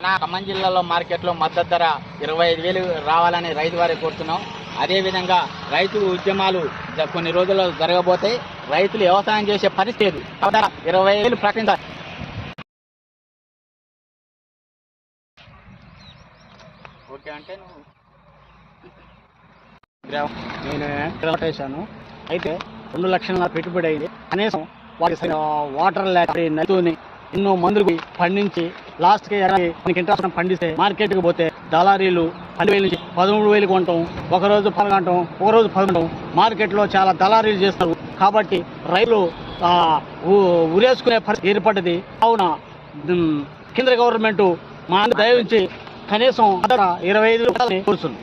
నా ఖమ్మం జిల్లాలో మార్కెట్లో మద్దతు ధర 25,000 రావాలని రైతు వారికి కోరుతున్నాం. అదేవిధంగా రైతు ఉద్యమాలు కొన్ని రోజుల్లో జరగబోతాయి. రైతులు వ్యవసాయం చేసే పరిస్థితి 20,000 ప్రకటించాలి. ఓకే అంటే నేను వేసాను. అయితే 2 లక్షల పెట్టుబడి అయింది. కనీసం వారికి వాటర్ లేక నలుగుని ఎన్నో మందులు పండించి లాస్ట్కి మనకి ఇంట్రెస్ట్ పండిస్తే మార్కెట్కి పోతే దళారీలు 12,000 నుంచి 13,000 కొంటాం, ఒకరోజు 10 కొంటాం, ఒకరోజు 10 కొంటాం. మార్కెట్లో చాలా దళారీలు చేస్తారు. కాబట్టి రైతులు ఉరేసుకునే పరిస్థితి ఏర్పడ్డది. కావున కేంద్ర గవర్నమెంట్ మా దయ ఉంచి కనీసం 25,000 కోరుతుంది.